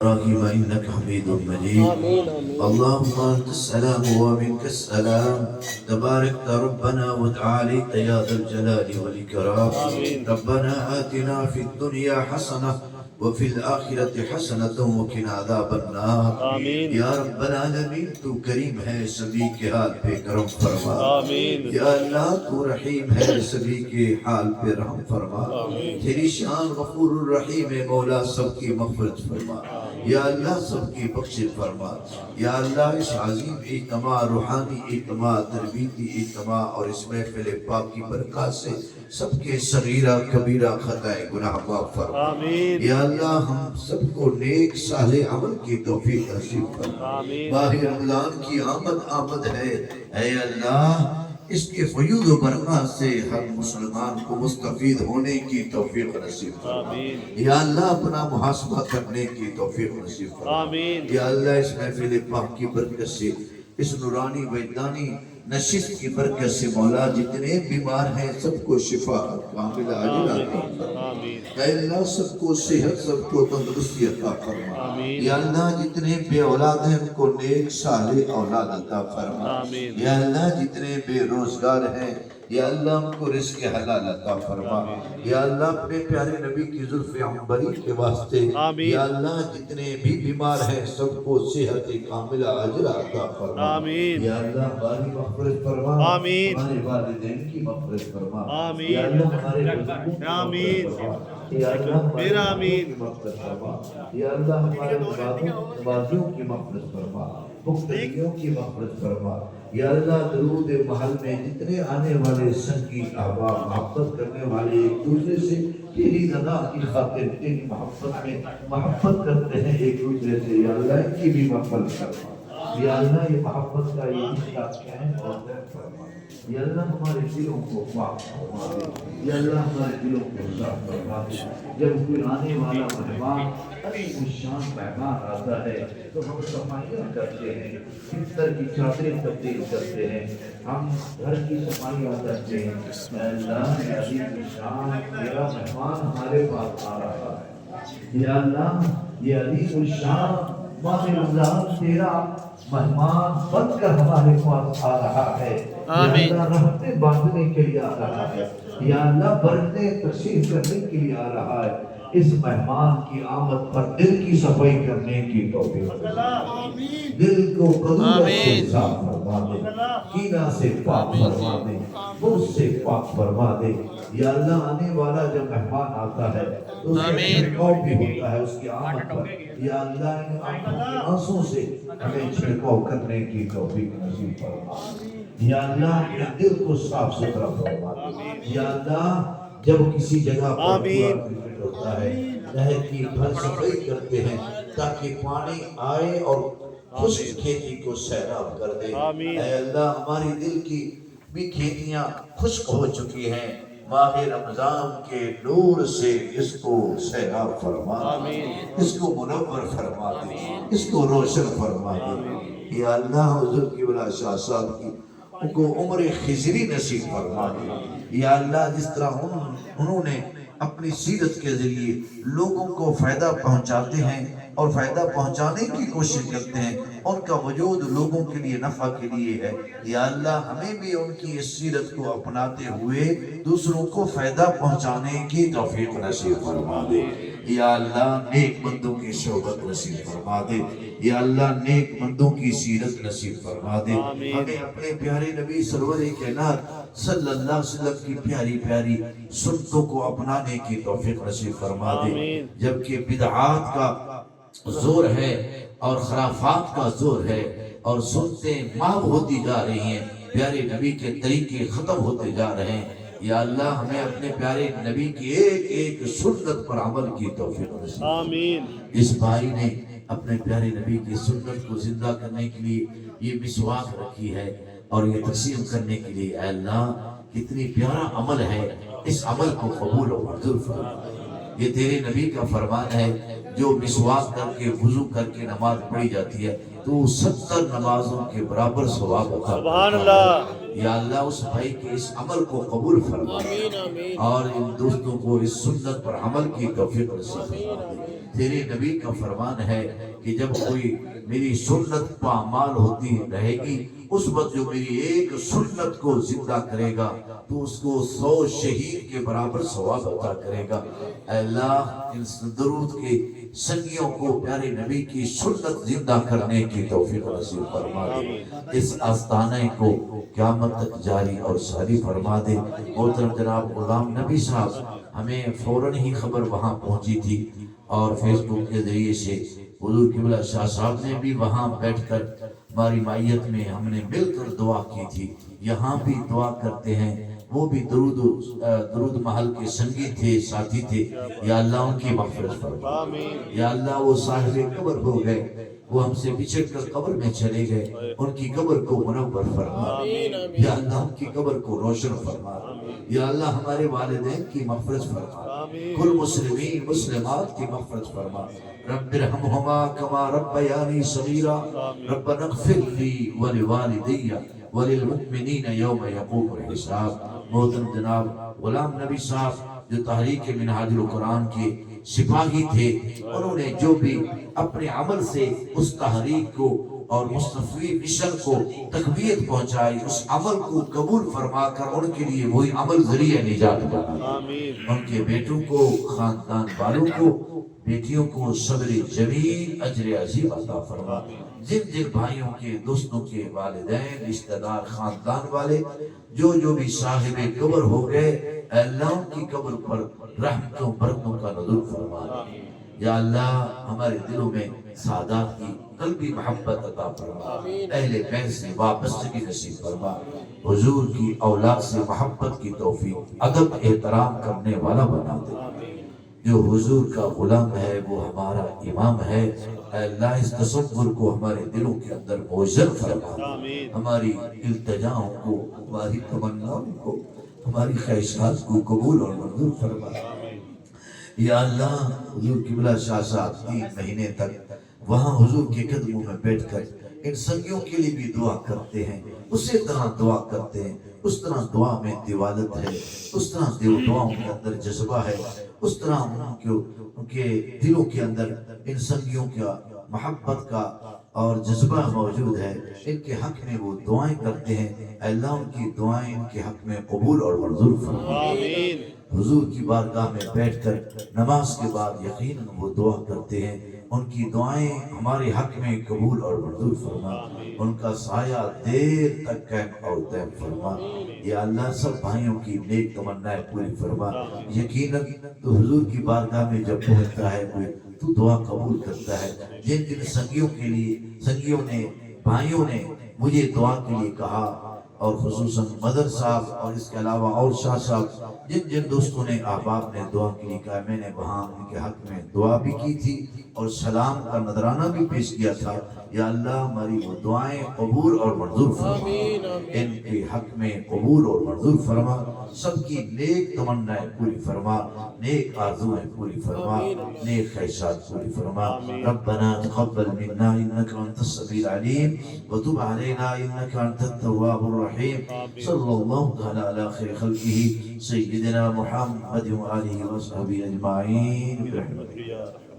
إبراهيم إنك حميد مجيد. اللهم أنت السلام ومنك السلام، تبارك ربنا وتعالى يا ذا الجلال والإكرام. ربنا آتنا في الدنيا حسنة وفي الآخرة حسنة وقنا عذاب النار. یا رب العالمین تو کریم ہے، سبھی کے حال پہ کرم فرما. یا اللہ تو رحیم ہے، سبھی کے حال پہ رحم فرما. تیری شان غفور الرحیم ہے، مولا سب کی مغفرت فرما. یا اللہ سب کی بخشش فرما. یا اللہ اس عظیم اجتماع، روحانی اجتماع، تربیتی اجتماع اور اس محفل پاک کی برکات سے سب کے صغیرہ کبیرہ خطائے گناہ معاف فرما. یا اللہ ہم سب کو نیک صالح عمل کی توفیق نصیب فرما. ماہ رمضان کی آمد ہے، اے اللہ اس کے فیوض و برکات سے ہر مسلمان کو مستفید ہونے کی توفیق نصیب فرما. یا اللہ اپنا محاسبہ کرنے کی توفیق نصیب فرما. یا اللہ اس محفل پاک کی برکت سے، اس نورانی وجدانی نشست کی برکت سے مولا جتنے بیمار ہیں سب کو شفا کامل عاجل عطا فرما. اے اللہ سب کو صحت، سب کو تندرستی عطا فرما. یا اللہ جتنے بے اولاد ہیں ان کو نیک صالح اولاد عطا فرما. یا اللہ جتنے بے روزگار ہیں یا اللہ ان کو رزق حلال عطا فرما. یا اللہ اپنے پیارے نبی کی زلف عنبری کے واسطے یا اللہ جتنے بھی بیمار ہیں سب کو صحت کاملہ عاجلہ عطا فرما. یا اللہ ہماری مغفرت فرما، ہمارے والدین کی مغفرت فرما. یا اللہ ہمارے بزرگوں کی مغفرت فرما. یا اللہ ہماری کی مغفرت فرما. یا اللہ ہمارے نوازیوں کی مغفرت فرما، مقتدیوں کی مغفرت فرما. یا اللہ درود محل میں جتنے آنے والے سنگی احباب محبت کرنے والے ایک دوسرے سے تیری رضا کی خاطر تیری محبت میں محبت کرتے ہیں ایک دوسرے سے، یا اللہ ان کی بھی مغفرت فرما. یا اللہ یہ محبت کا یہ رشتہ قائم اور دائم فرما. یا اللہ ہمارے دلوں کو پاک فرما دے. یا اللہ ہمارے دلوں کو صاف فرما دے. جب کوئی آنے والا مہمان عظیم الشان مہمان آتا ہے تو ہم صفائیاں کرتے ہیں، بستر کی چادریں تبدیل کرتے ہیں، ہم گھر کی صفائیاں کرتے ہیں. اے اللہ یہ عظیم الشان تیرا مہمان ہمارے پاس آ رہا ہے. یا اللہ یہ عظیم الشان ماہ رمضان تیرا مہمان بن کر ہمارے پاس آ رہا ہے. یا اللہ رحمتیں باندھنے کے لیے آ رہا ہے. یا اللہ برکتیں تقسیم کرنے کے لیے آ رہا ہے. اس مہمان کی آمد پر دل کی صفائی کرنے کی توفیق دے. دل کو قدورت سے صاف فرما دے، کینہ سے پاک فرما دے، بغض سے پاک فرما دے. یا اللہ آنے والا جب مہمان آتا ہے تو اس کا چھڑکاؤ بھی ہوتا ہے اس کی آمد پر. یا اللہ ان آنکھوں کے آنسوں سے ہمیں چھڑکاؤ کرنے کی توفیق نصیب فرما. یا اللہ اپنے دل کو صاف ستھرا فرما دے. یا اللہ جب کسی جگہ پر ہوتا ہے نہر کی بھر صفائی کرتے ہیں تاکہ پانی آئے اور خشک کھیتی کو سیراب کر دے. اے اللہ ہماری دل کی بھی کھیتیاں خشک ہو چکی ہیں، ماہ رمضان کے نور سے اس کو سیراب فرما دے، اس کو منور فرما دے، اس کو روشن فرما دے. یا اللہ حضور کی بلا شاہ صاحب کی ان کو عمر خضری نصیب فرما دے. یا اللہ جس طرح انہوں نے اپنی سیرت کے ذریعے لوگوں کو فائدہ پہنچاتے ہیں اور فائدہ پہنچانے کی کوشش کرتے ہیں، ان کا وجود لوگوں کے لیے نفع کے لیے ہے. یا اللہ ہمیں بھی ان کی اس سیرت کو اپناتے ہوئے دوسروں کو فائدہ پہنچانے کی توفیق نصیب فرما دے. یا اللہ نیک بندوں کی صحبت نصیب فرما دے. یا اللہ نیک بندوں کی سیرت نصیب فرما دے. ہمیں اپنے پیارے نبی سرور کائنات صلی اللہ علیہ وسلم کی پیاری پیاری سنتوں کو اپنانے کی توفیق نصیب فرما دے. جبکہ بدعات کا زور ہے اور خرافات کا زور ہے اور سنتیں ماب ہوتی جا رہی ہیں، پیارے نبی کے طریقے ختم ہوتے جا رہے ہیں. یا اللہ ہمیں اپنے پیارے نبی کی ایک ایک سنت پر عمل کی توفیق نصیب. اس بھائی نے اپنے پیارے نبی کی سنت کو زندہ کرنے کے لیے یہ مسواک رکھی ہے اور یہ تقسیم کرنے کے لیے. اے اللہ کتنی پیارا عمل ہے، اس عمل کو قبول و منظور فرما. یہ تیرے نبی کا فرمان ہے، جو مسواک کر کے وضو کر کے نماز پڑھی جاتی ہے تو 70 نمازوں کے برابر ثواب ہوتا ہے. سبحان اللہ. یا اللہ اس بھائی کے اس عمل کو قبول فرما اور ان دوستوں کو اس سنت پر عمل کی توفیق نصیب فرما. تیرے نبی کا فرمان ہے کہ جب کوئی میری سنت پامال ہوتی رہے گی، اس وقت جو میری ایک سنت کو زندہ کرے گا تو اس کو 100 شہید کے برابر ثواب عطا کرے گا۔ اے اللہ ان درود کے سنگیوں کو پیارے نبی کی سنت زندہ کرنے کی توفیق نصیب فرما دے، اس آستانے کو قیامت تک جاری اور ساری فرما دے۔ محترم جناب غلام نبی صاحب، ہمیں فوراً ہی خبر وہاں پہنچی تھی اور فیس بک کے ذریعے سے حضور قبلہ شاہ صاحب نے بھی وہاں بیٹھ کر ہماری مائیت میں ہم نے مل کر دعا کی تھی۔ یہاں بھی دعا کرتے ہیں، وہ بھی درود محل کے سنگی تھے، ساتھی تھے۔ یا اللہ ان کی مغفرت فرما، یا اللہ وہ صاحب قبر ہو گئے، وہ ہم سے بچھڑ کر قبر میں چلے گئے، ان کی قبر کو منور فرما، یا اللہ ان کی قبر کو روشن فرما، یا اللہ ہمارے والدین کی مغفرت فرما، کل مسلمین مسلمات کی مغفرت فرما۔ رب ارحمہما کما ربیانی صغیرا، ربنا اغفر لی ولوالدی وللمؤمنین یوم یقوم الحساب۔ محترم جناب غلام نبی صاحب جو تحریک منہاج القرآن کے سپاہی تھے، انہوں نے جو بھی اپنے عمل سے اس تحریک کو اور مصطفی مشن کو تقویت پہنچائی، اس عمل کو قبول فرما کر ان کے لیے وہی عمل ذریعہ نجات بنا۔ ان کے بیٹوں کو، خاندان والوں کو، بیٹیوں کو صبر جمیل اجر عظیم عطا فرما۔ جن جن بھائیوں کے، دوستوں کے، والدین، رشتہ دار، خاندان والے جو بھی صاحب قبر ہو گئے، اے اللہ ان کی قبر پر رحمتوں برکتوں کا نزول فرما۔ یا اللہ ہمارے دلوں میں سعادت کی قلبی محبت عطا فرما، اہل بیت سے وابستگی نصیب فرما، حضور کی اولاد سے محبت کی توفیق، ادب احترام کرنے والا بنا دے۔ جو حضور کا غلام ہے وہ ہمارا امام ہے، اے اللہ اس تصور کو ہمارے دلوں کے اندر موجود فرما، ہماری التجاؤں کو، ہماری تمناؤں کو، ہماری خواہشات کو قبول اور منظور فرما۔ یا اللہ حضور قبلہ شاہ صاحب 3 مہینے تک وہاں حضور کے قدموں میں بیٹھ کر ان سنگیوں کے لیے بھی دعا کرتے ہیں، اسی طرح دعا کرتے ہیں، اس طرح دعا میں دیوالت ہے، اس طرح دعاؤں کے اندر جذبہ ہے، اس طرح ان کے دلوں کے اندر ان سنگیوں کا محبت کا اور جذبہ موجود ہے۔ ان کے حق میں وہ دعائیں کرتے ہیں، اے اللہ ان کی دعائیں ان کے حق میں قبول اور منظور فرما۔ حضور کی بارگاہ میں بیٹھ کر نماز کے بعد یقیناً وہ دعا کرتے ہیں، ان کی دعائیں ہمارے حق میں قبول اور منظور فرما، ان کا سایہ دیر تک قائم اور دائم فرما۔ یا اللہ سب بھائیوں کی نیک تمنائیں پوری فرما۔ یقیناً تو حضور کی بارگاہ میں جب پہنچتا ہے تو دعا قبول کرتا ہے۔ جن جن سنگیوں نے، بھائیوں نے مجھے دعا کے لیے کہا، اور خصوصاً مدر صاحب اور اس کے علاوہ اور شاہ صاحب، جن جن دوستوں نے، احباب نے دعا کے لیے کہا، میں نے وہاں ان کے حق میں دعا بھی کی تھی اور سلام کا نذرانہ بھی پیش کیا تھا۔ یا اللہ ہماری وہ دعائیں قبول اور منظور فرما، ان کے حق میں قبول اور منظور فرما، سب کی نیک تمنائیں پوری فرما، نیک آرزویں پوری فرما، نیک خواہشات پوری فرما۔ ربنا تقبل منا انك انت السميع العليم وتب علينا انك انت التواب الرحيم، صلى الله تعالى على خير خلقه سيدنا محمد وآله وصحبه أجمعين برحمتك.